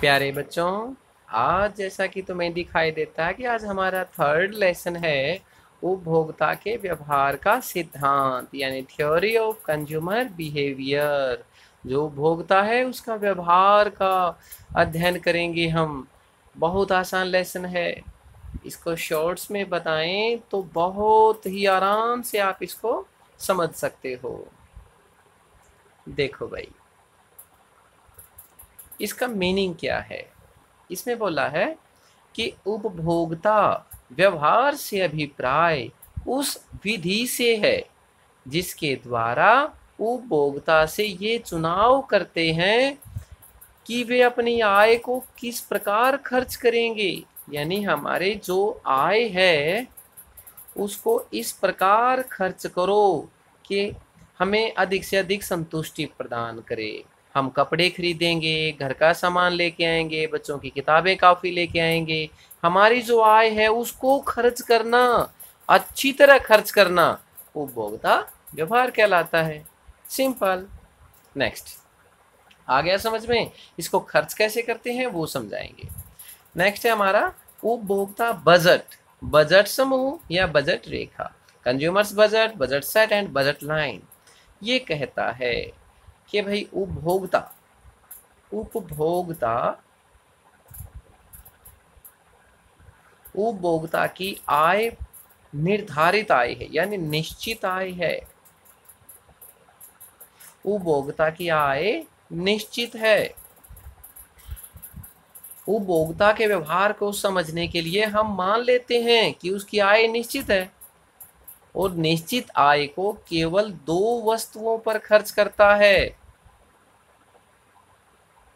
प्यारे बच्चों, आज जैसा कि तुम्हें दिखाई देता है कि आज हमारा थर्ड लेसन है उपभोक्ता के व्यवहार का सिद्धांत यानी थ्योरी ऑफ कंज्यूमर बिहेवियर। जो उपभोक्ता है उसका व्यवहार का अध्ययन करेंगे हम। बहुत आसान लेसन है। इसको शॉर्ट्स में बताएं तो बहुत ही आराम से आप इसको समझ सकते हो। देखो भाई, इसका मीनिंग क्या है। इसमें बोला है कि उपभोक्ता व्यवहार से अभिप्राय उस विधि से है जिसके द्वारा उपभोक्ता से ये चुनाव करते हैं कि वे अपनी आय को किस प्रकार खर्च करेंगे। यानी हमारे जो आय है उसको इस प्रकार खर्च करो कि हमें अधिक से अधिक संतुष्टि प्रदान करे। हम कपड़े खरीदेंगे, घर का सामान लेके आएंगे, बच्चों की किताबें काफ़ी लेके आएंगे। हमारी जो आय है उसको खर्च करना, अच्छी तरह खर्च करना उपभोक्ता व्यवहार कहलाता है। सिंपल। नेक्स्ट, आ गया समझ में। इसको खर्च कैसे करते हैं वो समझाएंगे। नेक्स्ट है हमारा उपभोक्ता बजट। बजट समूह या budget Rekha, consumers budget, budget set and budget line. ये कहता है कि भाई उपभोक्ता उपभोक्ता उपभोक्ता की आय निर्धारित आय है यानी निश्चित आय है। उपभोक्ता की आय निश्चित है। उपभोक्ता के व्यवहार को समझने के लिए हम मान लेते हैं कि उसकी आय निश्चित है और निश्चित आय को केवल दो वस्तुओं पर खर्च करता है,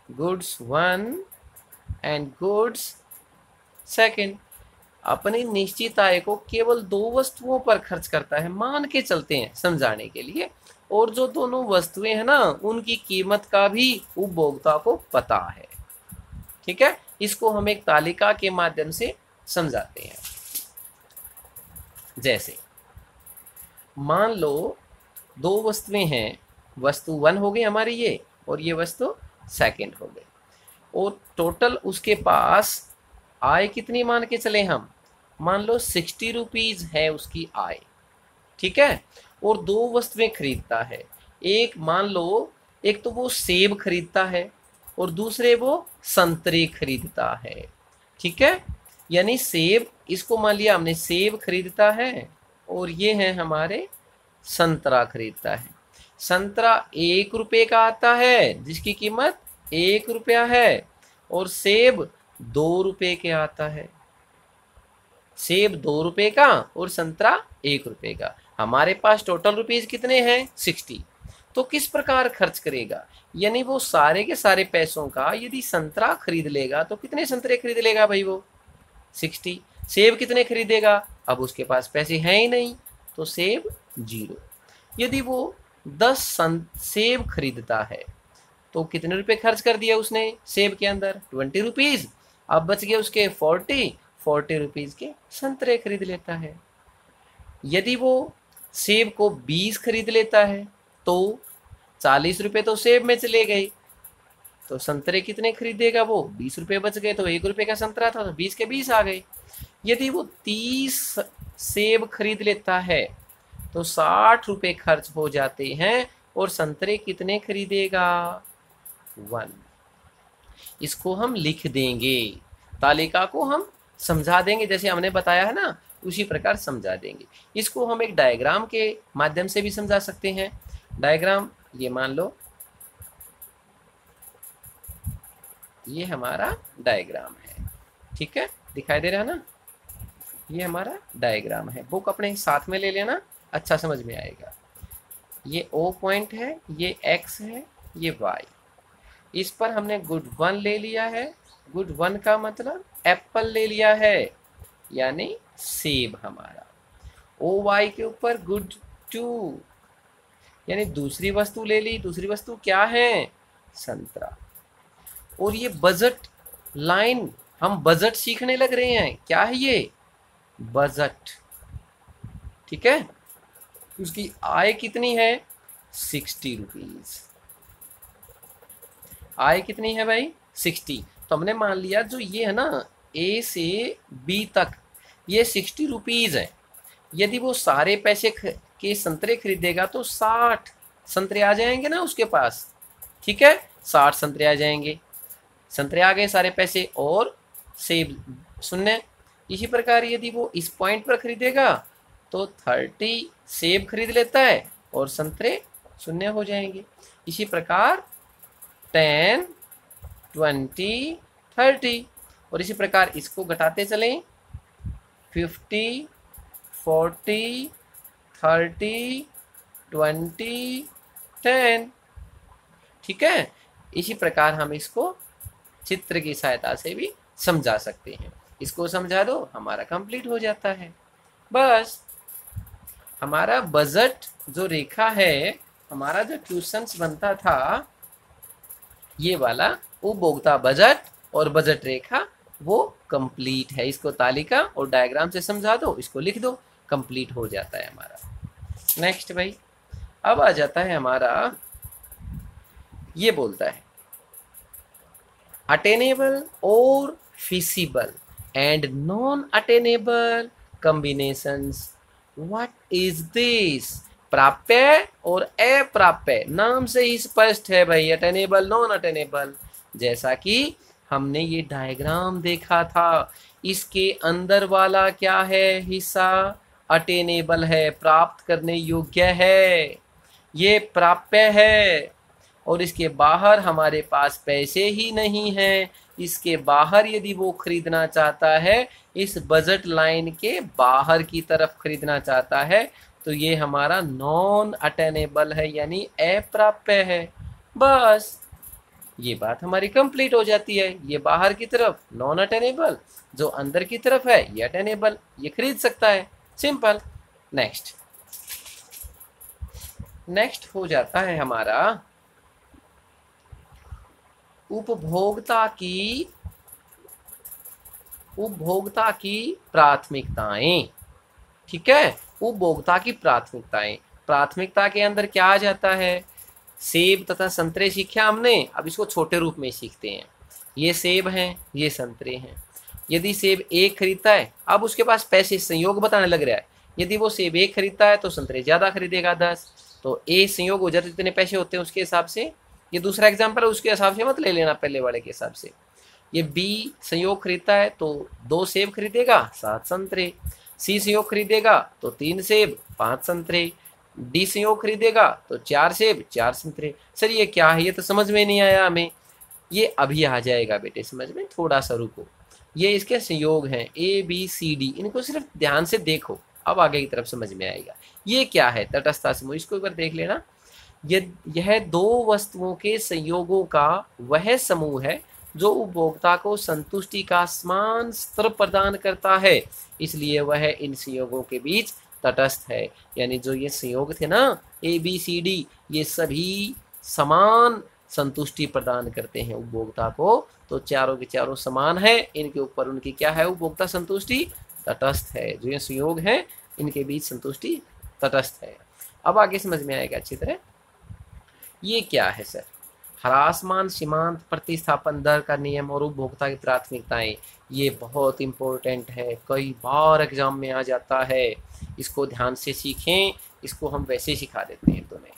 goods one and goods second. अपनी निश्चित आय को केवल दो वस्तुओं पर खर्च करता है, मान के चलते हैं समझाने के लिए। और जो दोनों वस्तुएं हैं ना उनकी कीमत का भी उपभोक्ता को पता है। ठीक है, इसको हम एक तालिका के माध्यम से समझाते हैं। जैसे मान लो दो वस्तुएं हैं, वस्तु वन हो गई हमारी ये और ये वस्तु सेकंड हो गई, और टोटल उसके पास आय कितनी मान के चले हम, मान लो 60 रुपीज है उसकी आय। ठीक है, और दो वस्तुएं खरीदता है। एक मान लो, एक तो वो सेब खरीदता है और दूसरे वो संतरे खरीदता है। ठीक है, यानी सेब, इसको मान लिया हमने सेब खरीदता है और ये है हमारे संतरा खरीदता है। संतरा 1 रुपये का आता है जिसकी कीमत 1 रुपया है, और सेब 2 रुपये के आता है। सेब 2 रुपये का और संतरा 1 रुपये का। हमारे पास टोटल रुपीज कितने हैं, 60। तो किस प्रकार खर्च करेगा, यानी वो सारे के सारे पैसों का यदि संतरा खरीद लेगा तो कितने संतरे खरीद लेगा भाई, वो 60। सेब कितने खरीदेगा, अब उसके पास पैसे हैं ही नहीं तो सेब 0। यदि वो 10 सेब खरीदता है तो कितने रुपए खर्च कर दिया उसने सेब के अंदर, 20 रुपीज। अब बच गए उसके 40 रुपीज के संतरे खरीद लेता है। यदि वो सेब को 20 खरीद लेता है तो 40 रुपए तो सेब में चले गए, तो संतरे कितने खरीदेगा वो, 20 रुपए बच गए, तो 1 रुपए का संतरा था तो 20 के 20 आ गए। यदि वो 30 सेब खरीद लेता है तो 60 रुपए खर्च हो जाते हैं, और संतरे कितने खरीदेगा, 1। इसको हम लिख देंगे, तालिका को हम समझा देंगे, जैसे हमने बताया है ना उसी प्रकार समझा देंगे। इसको हम एक डायग्राम के माध्यम से भी समझा सकते हैं। डायग्राम ये मान लो, ये हमारा डायग्राम है। ठीक है, दिखाई दे रहा है ना, ये हमारा डायग्राम है। बुक अपने साथ में ले लेना, अच्छा समझ में आएगा। ये O पॉइंट है, ये X है, ये Y। इस पर हमने गुड 1 ले लिया है। गुड 1 का मतलब एप्पल ले लिया है यानी सेब हमारा। OY के ऊपर गुड 2 यानी दूसरी वस्तु ले ली। दूसरी वस्तु क्या है, संतरा। और ये बजट लाइन, हम बजट सीखने लग रहे हैं, क्या है ये, बजट। ठीक है, उसकी आय कितनी है, 60 रुपीज। आय कितनी है भाई, 60। तो हमने मान लिया जो ये है ना ए से बी तक ये 60 रुपीज़ है। यदि वो सारे पैसे के संतरे खरीदेगा तो 60 संतरे आ जाएंगे ना उसके पास। ठीक है, 60 संतरे आ जाएंगे, संतरे आ गए सारे पैसे और सेब शून्य। इसी प्रकार यदि वो इस पॉइंट पर खरीदेगा तो 30 सेब खरीद लेता है और संतरे शून्य हो जाएंगे। इसी प्रकार 10, 20, 30 और इसी प्रकार इसको घटाते चलें 50, 40, 30, 20, 10। ठीक है, इसी प्रकार हम इसको चित्र की सहायता से भी समझा सकते हैं। इसको समझा दो, हमारा कंप्लीट हो जाता है। बस हमारा बजट जो रेखा है, हमारा जो क्वेश्चंस बनता था ये वाला उपभोक्ता बजट और बजट रेखा, वो कंप्लीट है। इसको तालिका और डायग्राम से समझा दो, इसको लिख दो, कंप्लीट हो जाता है हमारा। नेक्स्ट भाई, अब आ जाता है हमारा, ये बोलता है अटेनेबल और feasible and non attainable combinations. What is this? प्राप्य और अप्राप्य, नाम से ही स्पष्ट है भाई, अटेनेबल नॉन अटेनेबल। जैसा कि हमने ये डायग्राम देखा था, इसके अंदर वाला क्या है हिस्सा अटेनेबल है, प्राप्त करने योग्य है, ये प्राप्य है। और इसके बाहर हमारे पास पैसे ही नहीं हैं, इसके बाहर यदि वो खरीदना चाहता है, इस बजट लाइन के बाहर की तरफ खरीदना चाहता है, तो ये हमारा नॉन अटेनेबल है, यानी अप्राप्य है। बस ये बात हमारी कंप्लीट हो जाती है। ये बाहर की तरफ नॉन अटेनेबल, जो अंदर की तरफ है ये अटेनेबल, ये खरीद सकता है। सिंपल। नेक्स्ट हो जाता है हमारा उपभोक्ता की प्राथमिकताएं। ठीक है, उपभोक्ता की प्राथमिकताएं। प्राथमिकता के अंदर क्या आ जाता है? सेब तथा संतरे सीखा हमने, अब इसको छोटे रूप में सीखते हैं। ये सेब हैं, ये संतरे हैं। यदि सेब एक खरीदता है, अब उसके पास पैसे संयोग बताने लग रहा है। यदि वो सेब एक खरीदता है तो संतरे ज़्यादा खरीदेगा 10, तो ए संयोग हो जाते जितने पैसे होते हैं उसके हिसाब से। ये दूसरा एग्जाम्पल है, उसके हिसाब से मत ले लेना, पहले वाले के हिसाब से। ये बी संयोग खरीदता है तो 2 सेब खरीदेगा 7 संतरे। सी संयोग खरीदेगा तो 3 सेब 5 संतरे। डी संयोग खरीदेगा तो 4 सेब 4 संतरे। सर ये क्या है, ये तो समझ में नहीं आया हमें। ये अभी आ जाएगा बेटे समझ में, थोड़ा सा रुको। ये इसके संयोग हैं ए बी सी डी, इनको सिर्फ ध्यान से देखो, अब आगे की तरफ समझ में आएगा। ये क्या है? तटस्थ समूह, इसको एक बार देख लेना। यह 2 वस्तुओं के संयोगों का वह समूह है जो उपभोक्ता को संतुष्टि का समान स्तर प्रदान करता है, इसलिए वह इन संयोगों के बीच तटस्थ है। यानी जो ये संयोग थे ना ए बी सी डी, ये सभी समान संतुष्टि प्रदान करते हैं उपभोक्ता को, तो चारों के चारों समान है। इनके ऊपर उनकी क्या है? उपभोक्ता संतुष्टि तटस्थ है। जो ये संयोग हैं इनके बीच संतुष्टि तटस्थ है। अब आगे समझ में आएगा अच्छी तरह। ये क्या है सर? ह्रासमान सीमांत प्रतिस्थापन दर का नियम और उपभोक्ता की प्राथमिकताएं, ये बहुत इंपॉर्टेंट है, कई बार एग्जाम में आ जाता है। इसको ध्यान से सीखें, इसको हम वैसे ही सिखा देते हैं तुम्हें।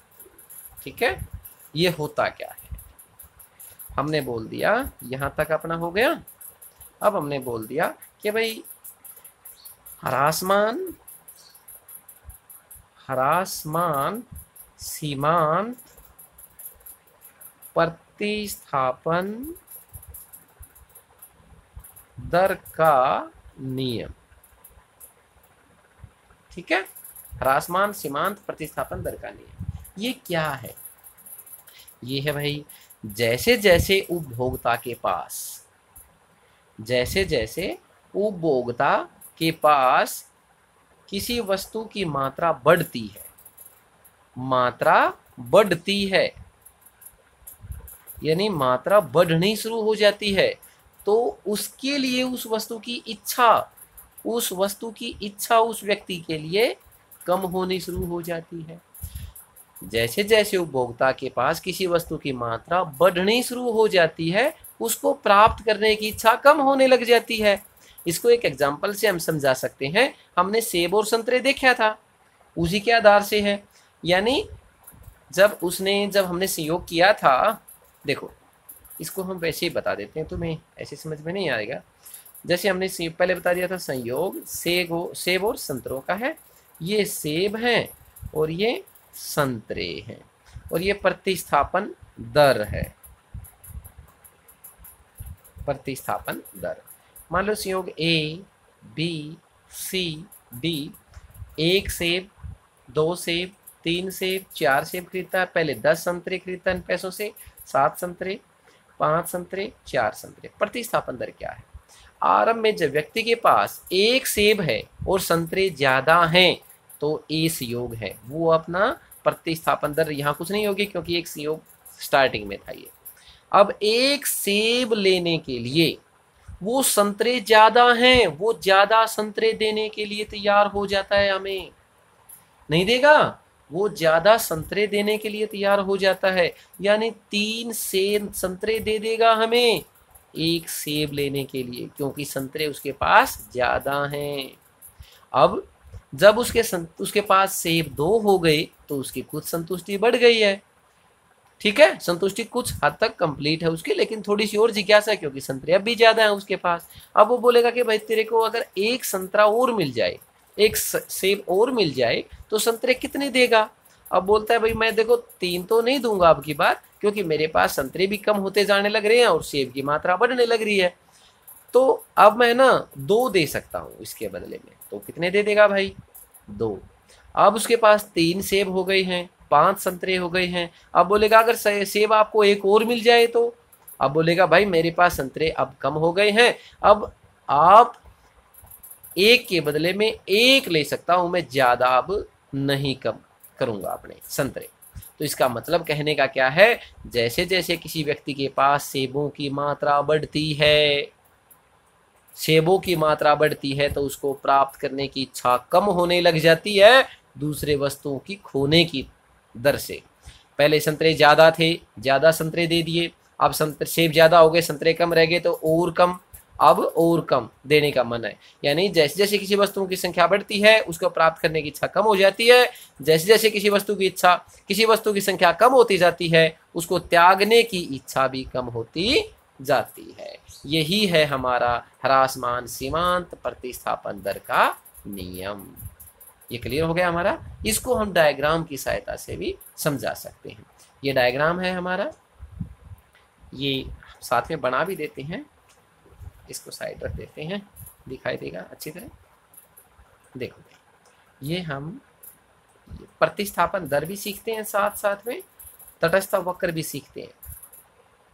ठीक है, ये होता क्या है? हमने बोल दिया यहाँ तक अपना हो गया। अब हमने बोल दिया कि भाई ह्रासमान सीमांत प्रतिस्थापन दर का नियम। ठीक है, ह्रासमान सीमांत प्रतिस्थापन दर का नियम, ये क्या है? ये है भाई, जैसे जैसे उपभोक्ता के पास किसी वस्तु की मात्रा बढ़ती है, यानी मात्रा बढ़नी शुरू हो जाती है, तो उसके लिए उस वस्तु की इच्छा उस व्यक्ति के लिए कम होनी शुरू हो जाती है। जैसे जैसे उपभोक्ता के पास किसी वस्तु की मात्रा बढ़नी शुरू हो जाती है, उसको प्राप्त करने की इच्छा कम होने लग जाती है। इसको एक एग्जाम्पल से हम समझा सकते हैं। हमने सेब और संतरे देखा था, उसी के आधार से है। यानी जब हमने संयोग किया था, देखो इसको हम वैसे ही बता देते हैं, तुम्हें ऐसे समझ में नहीं आएगा। जैसे हमने पहले बता दिया था, संयोग सेब और संतरों का है। ये सेब हैं और ये संतरे हैं, और ये प्रतिस्थापन दर है, प्रतिस्थापन दर। मान लो संयोग ए बी सी डी, 1 सेब 2 सेब 3 सेब 4 सेब खरीदता है, पहले 10 संतरे खरीदता है इन पैसों से, 7 संतरे 5 संतरे 4 संतरे। प्रतिस्थापन दर क्या है? आरंभ में जब व्यक्ति के पास 1 सेब है और संतरे ज्यादा हैं तो ए संयोग है, वो अपना प्रतिस्थापन दर यहाँ कुछ नहीं होगी क्योंकि एक संयोग स्टार्टिंग में था ये। अब 1 सेब लेने के लिए वो संतरे ज्यादा हैं, वो ज्यादा संतरे देने के लिए तैयार हो जाता है, हमें नहीं देगा, वो ज्यादा संतरे देने के लिए तैयार हो जाता है। यानी 3 सेब संतरे दे देगा हमें 1 सेब लेने के लिए, क्योंकि संतरे उसके पास ज्यादा हैं। अब जब उसके पास सेब 2 हो गए तो उसकी कुछ संतुष्टि बढ़ गई है, ठीक है, संतुष्टि कुछ हद तक कंप्लीट है उसकी, लेकिन थोड़ी सी और जिज्ञासा है क्योंकि संतरे अब भी ज्यादा है उसके पास। अब वो बोलेगा कि भाई तेरे को अगर 1 संतरा और मिल जाए, 1 सेब और मिल जाए तो संतरे कितने देगा? अब बोलता है भाई मैं देखो 3 तो नहीं दूंगा अब की बार, क्योंकि मेरे पास संतरे भी कम होते जाने लग रहे हैं और सेब की मात्रा बढ़ने लग रही है, तो अब मैं ना 2 दे सकता हूँ इसके बदले में। तो कितने दे देगा भाई? 2। अब उसके पास 3 सेब हो गए हैं, 5 संतरे हो गए हैं। अब बोलेगा अगर सेब आपको 1 और मिल जाए तो? अब बोलेगा भाई मेरे पास संतरे अब कम हो गए हैं, अब आप 1 के बदले में 1 ले सकता हूं, मैं ज्यादा अब नहीं कम करूंगा अपने संतरे। तो इसका मतलब कहने का क्या है, जैसे जैसे किसी व्यक्ति के पास सेबों की मात्रा बढ़ती है, सेबों की मात्रा बढ़ती है तो उसको प्राप्त करने की इच्छा कम होने लग जाती है दूसरे वस्तुओं की खोने की दर से। पहले संतरे ज्यादा थे, ज्यादा संतरे दे दिए, अब सेब ज्यादा हो गए, संतरे कम रह गए तो और कम, अब और कम देने का मन है। यानी जैसे जैसे किसी वस्तुओं की संख्या बढ़ती है उसको प्राप्त करने की इच्छा कम हो जाती है, जैसे जैसे किसी वस्तु की संख्या कम होती जाती है उसको त्यागने की इच्छा भी कम होती जाती है। यही है हमारा ह्रासमान सीमांत प्रतिस्थापन दर का नियम। ये क्लियर हो गया हमारा। इसको हम डायग्राम की सहायता से भी समझा सकते हैं। ये डायग्राम है हमारा, ये साथ में बना भी देते हैं, इसको साइड रख देते हैं, दिखाई देगा अच्छी तरह। देखो ये हम प्रतिस्थापन दर भी सीखते हैं, साथ साथ में तटस्थ वक्र भी सीखते हैं।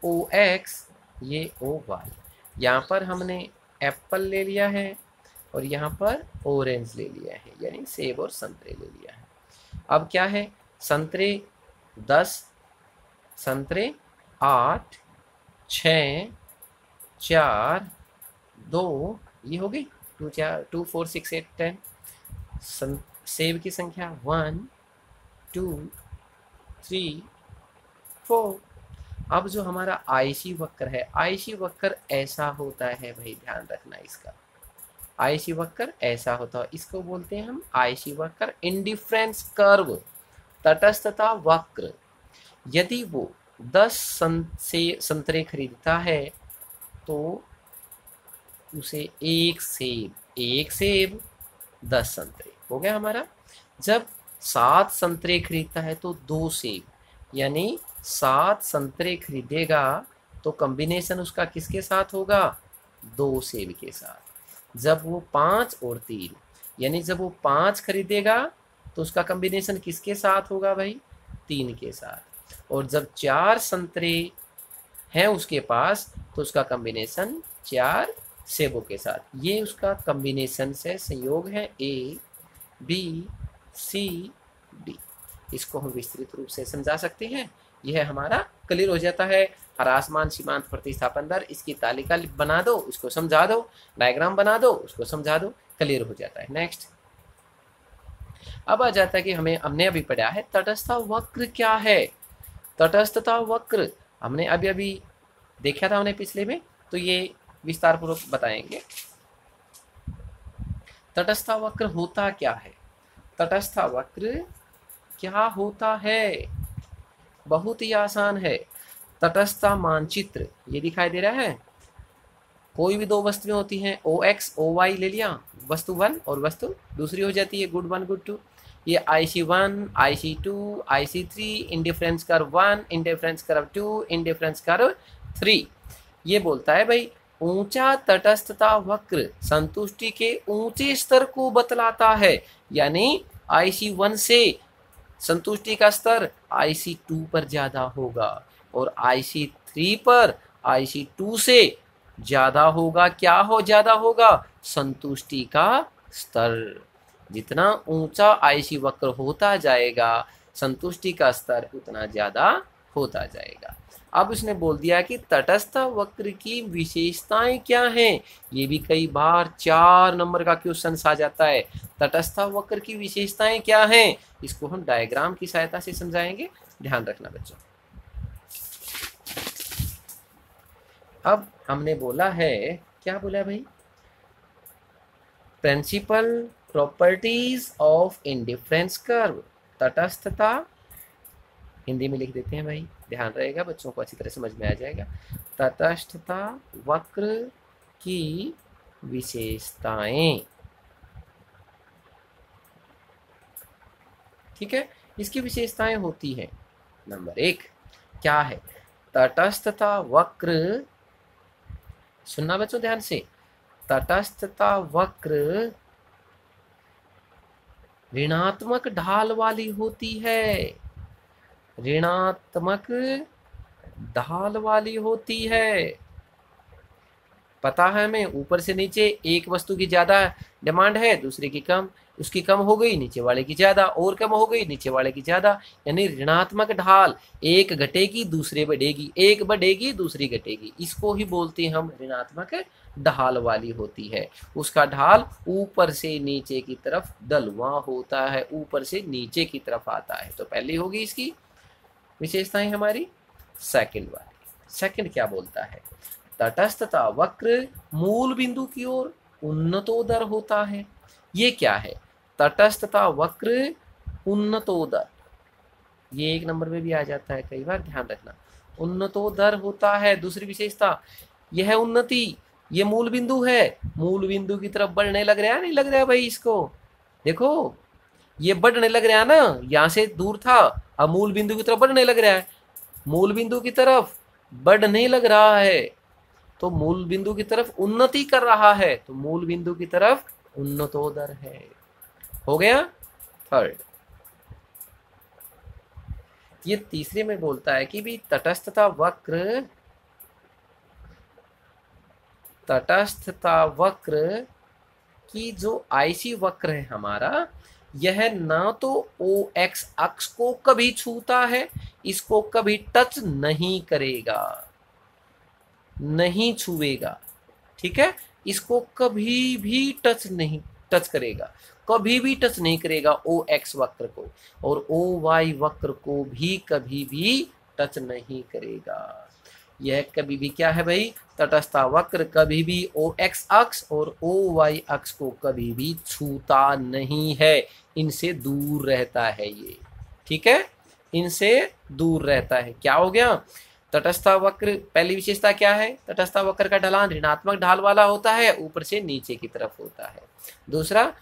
OX ये OY, यहाँ पर हमने एप्पल ले लिया है और यहाँ पर ऑरेंज ले लिया है, यानी सेब और संतरे ले लिया है। अब क्या है, संतरे 10, संतरे 8, 6, 4, 2, ये हो गई 2 4 6 8 10। सेब की संख्या 1 2 3 4। अब जो हमारा आयशी वक्र है, आयशी वक्र ऐसा होता है भाई, ध्यान रखना इसका। आयशी वक्र ऐसा होता है, इसको बोलते हैं हम आयशी वक्र, इंडिफरेंस कर्व, तटस्थता वक्र। यदि वो 10 संतरे खरीदता है तो उसे 1 सेब 10 संतरे हो गया हमारा। जब 7 संतरे खरीदता है तो 2 सेब, यानी 7 संतरे खरीदेगा तो कॉम्बिनेशन उसका किसके साथ होगा? 2 सेब के साथ। जब वो 5 और 3, यानी जब वो 5 खरीदेगा तो उसका कॉम्बिनेशन किसके साथ होगा भाई? 3 के साथ। और जब 4 संतरे हैं उसके पास तो उसका कॉम्बिनेशन 4 सेबों के साथ। ये उसका कॉम्बिनेशन से संयोग है A B C D। इसको हम विस्तृत रूप से समझा सकते हैं। यह हमारा क्लियर हो जाता है। ह्रासमान सीमांत प्रतिस्थापन दर, इसकी तालिका बना दो, उसको समझा दो, डायग्राम बना दो, उसको समझा दो, क्लियर हो जाता है। नेक्स्ट अब आ जाता है कि हमने अभी पढ़ा है तटस्थ वक्र क्या है। तटस्थता वक्र हमने अभी देखा था हमने पिछले में, तो ये विस्तार पूर्वक बताएंगे। तटस्थ वक्र होता क्या है? तटस्थ वक्र क्या होता है? बहुत ही आसान है। तटस्थ मानचित्र ये दिखाई दे रहा है। कोई भी दो वस्तुएं होती हैं, OX OY ले लिया, वस्तु 1 और वस्तु दूसरी हो जाती है गुड 1 गुड 2। ये IC1 IC2 IC3, indifference curve 1, indifference curve 2, indifference curve 3। ये बोलता है भाई ऊंचा तटस्थता वक्र संतुष्टि के ऊंचे स्तर को बतलाता है, यानी IC1 से संतुष्टि का स्तर IC2 पर ज्यादा होगा और IC3 पर IC2 से ज्यादा होगा। क्या हो ज्यादा होगा? संतुष्टि का स्तर। जितना ऊंचा IC वक्र होता जाएगा संतुष्टि का स्तर उतना ज्यादा होता जाएगा। अब उसने बोल दिया कि तटस्थ वक्र की विशेषताएं क्या हैं। ये भी कई बार 4 नंबर का क्वेश्चन आ जाता है। तटस्थ वक्र की विशेषताएं क्या हैं, इसको हम डायग्राम की सहायता से समझाएंगे, ध्यान रखना बच्चों। अब हमने बोला है, क्या बोला भाई? Principal properties of indifference curve. तटस्थता हिंदी में लिख देते हैं भाई, ध्यान रहेगा, बच्चों को अच्छी तरह समझ में आ जाएगा। तटस्थता वक्र की विशेषताएं, ठीक है। इसकी विशेषताएं होती है, नंबर 1 क्या है? तटस्थता वक्र, सुनना बच्चों ध्यान से, तटस्थता वक्र ऋणात्मक ढाल वाली होती है। ऋणात्मक ढाल वाली होती है। पता है हमें, ऊपर से नीचे एक वस्तु की ज्यादा डिमांड है, दूसरे की कम, उसकी कम हो गई नीचे वाले की ज्यादा, और कम हो गई नीचे वाले की ज्यादा, यानी ऋणात्मक ढाल। एक घटेगी दूसरे बढ़ेगी, एक बढ़ेगी दूसरी घटेगी, इसको ही बोलते हैं हम ऋणात्मक ढाल वाली होती है। उसका ढाल ऊपर से नीचे की तरफ ढलुआ होता है, ऊपर से नीचे की तरफ आता है। तो पहली होगी इसकी विशेषताएं हमारी। सेकंड वाली, सेकंड क्या बोलता है? तटस्थता वक्र मूल बिंदु की ओर उन्नतोदर होता है। ये क्या है? तटस्थता वक्र उन्नतोदर, ये 1 नंबर में भी आ जाता है कई बार, ध्यान रखना। उन्नतोदर होता है। दूसरी विशेषता, यह उन्नति, ये मूल बिंदु है, मूल बिंदु की तरफ बढ़ने लग रहा है, नहीं लग रहा है भाई? इसको देखो, ये बढ़ने लग रहा है ना, यहां से दूर था, अब मूल बिंदु की तरफ बढ़ने लग रहा है, मूल बिंदु की तरफ बढ़ने लग रहा है, तो मूल बिंदु की तरफ उन्नति कर रहा है, तो मूल बिंदु की तरफ उन्नतोदर है। हो गया थर्ड। ये तीसरे में बोलता है कि भी तटस्थता वक्र, तटस्थता वक्र की जो IC वक्र है हमारा, यह ना तो OX अक्ष को कभी छूता है, इसको कभी टच नहीं करेगा, नहीं छुएगा, ठीक है। इसको कभी भी टच करेगा, कभी भी टच नहीं करेगा OX वक्र को, और OY वक्र को भी कभी भी टच नहीं करेगा। यह कभी भी क्या है भाई? तटस्थ वक्र कभी भी OX अक्ष और OY अक्ष को कभी भी छूता नहीं है, इनसे दूर रहता है ये, ठीक है, इनसे दूर रहता है। क्या हो गया? तटस्थ वक्र, पहली विशेषता क्या है? तटस्थ वक्र का ढलान ऋणात्मक ढाल वाला होता है, ऊपर से नीचे की तरफ होता है। दूसरा,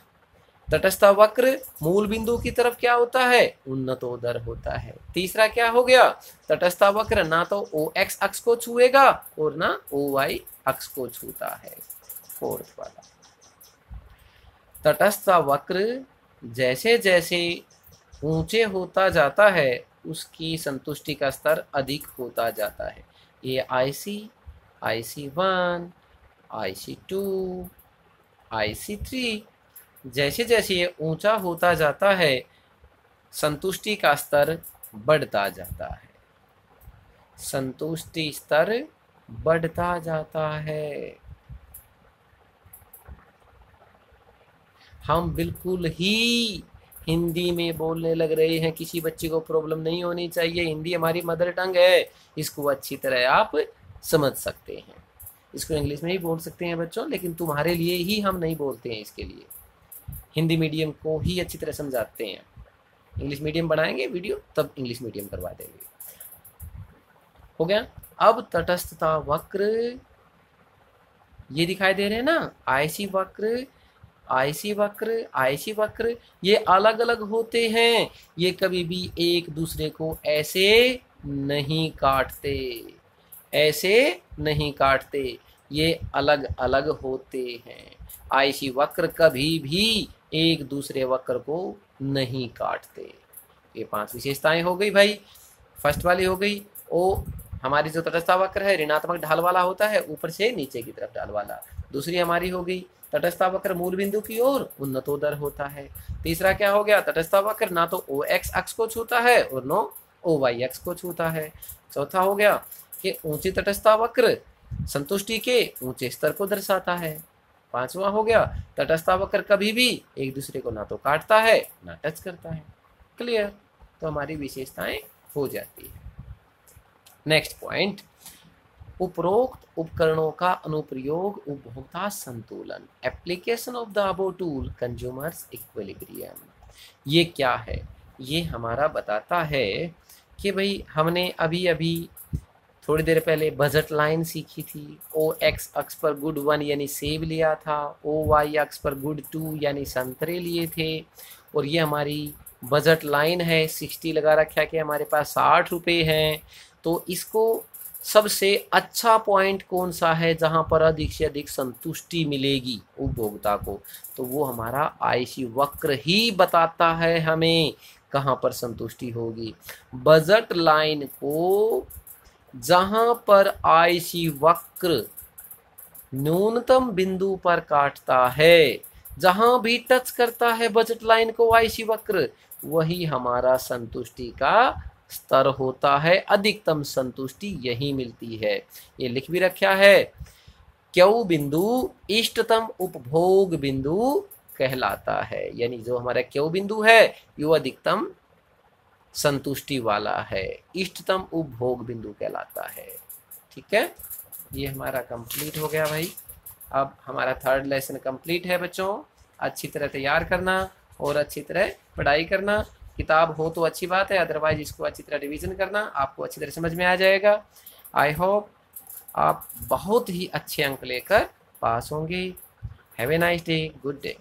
तटस्थ वक्र मूल बिंदु की तरफ क्या होता है? उन्नतोदर होता है। तीसरा क्या हो गया? तटस्थ वक्र ना तो OX अक्ष को छुएगा और ना OY अक्ष को छूता है। फोर्थ वाला, तटस्थ वक्र जैसे जैसे ऊंचे होता जाता है उसकी संतुष्टि का स्तर अधिक होता जाता है। ये IC1 IC2 IC3, जैसे जैसे ये ऊंचा होता जाता है संतुष्टि का स्तर बढ़ता जाता है, संतुष्टि स्तर बढ़ता जाता है। हम बिल्कुल ही हिंदी में बोलने लग रहे हैं, किसी बच्चे को प्रॉब्लम नहीं होनी चाहिए, हिंदी हमारी मदर टंग है, इसको अच्छी तरह आप समझ सकते हैं। इसको इंग्लिश में ही बोल सकते हैं बच्चों, लेकिन तुम्हारे लिए ही हम नहीं बोलते हैं, इसके लिए हिंदी मीडियम को ही अच्छी तरह समझाते हैं। इंग्लिश मीडियम बनाएंगे वीडियो तब इंग्लिश मीडियम करवा देंगे। हो गया। अब तटस्थता वक्र ये दिखाई दे रहे हैं ना, आयसी वक्र, आयसी वक्र, आयसी वक्र, ये अलग अलग होते हैं, ये कभी भी एक दूसरे को ऐसे नहीं काटते, ऐसे नहीं काटते, ये अलग अलग होते हैं। आयसी वक्र कभी भी एक दूसरे वक्र को नहीं काटते। ये 5 विशेषताएं हो गई भाई। फर्स्ट वाली हो गई, ओ हमारी जो तटस्थ वक्र है ऋणात्मक ढाल वाला होता है, ऊपर से नीचे की तरफ ढाल वाला। दूसरी हमारी हो गई तटस्थ वक्र मूल बिंदु की ओर उन्नतोदर होता है। तीसरा क्या हो गया, तटस्थ वक्र ना तो ओ एक्स अक्ष को छूता है और नो ओ वाई अक्ष को छूता है। चौथा हो गया कि ऊंची तटस्थ वक्र संतुष्टि के ऊंचे स्तर को दर्शाता है। पांचवा हो गया तटस्थ वक्र कभी भी एक दूसरे को ना तो काटता है ना टच करता है। क्लियर, तो हमारी विशेषताएं हो जाती है। नेक्स्ट पॉइंट, उपरोक्त उपकरणों का अनुप्रयोग उपभोक्ता संतुलन, application of the above tool consumers equilibrium. ये क्या है, ये हमारा बताता है कि भाई हमने अभी अभी थोड़ी देर पहले बजट लाइन सीखी थी। ओ एक्स अक्ष पर गुड 1 यानी सेब लिया था, ओ वाई अक्ष पर गुड 2 यानी संतरे लिए थे, और ये हमारी बजट लाइन है। 60 लगा रखा है कि हमारे पास 60 रुपये हैं। तो इसको सबसे अच्छा पॉइंट कौन सा है जहां पर अधिक से अधिक संतुष्टि मिलेगी उपभोक्ता को, तो वो हमारा आयसी वक्र ही बताता है हमें कहां पर संतुष्टि होगी। बजट लाइन को जहां पर आयसी वक्र न्यूनतम बिंदु पर काटता है, जहां भी टच करता है बजट लाइन को आयसी वक्र, वही हमारा संतुष्टि का स्तर होता है। अधिकतम संतुष्टि यही मिलती है। ये लिख भी रखा है, क्यू बिंदु इष्टतम उपभोग बिंदु कहलाता है। यानी जो हमारा क्यू बिंदु है यो अधिकतम संतुष्टि वाला है, इष्टतम उपभोग बिंदु कहलाता है। ठीक है, ये हमारा कंप्लीट हो गया भाई। अब हमारा 3rd लेसन कंप्लीट है बच्चों। अच्छी तरह तैयार करना और अच्छी तरह पढ़ाई करना। किताब हो तो अच्छी बात है, अदरवाइज इसको अच्छी तरह रिवीजन करना, आपको अच्छी तरह समझ में आ जाएगा। आई होप आप बहुत ही अच्छे अंक लेकर पास होंगे। Have a nice day, good day.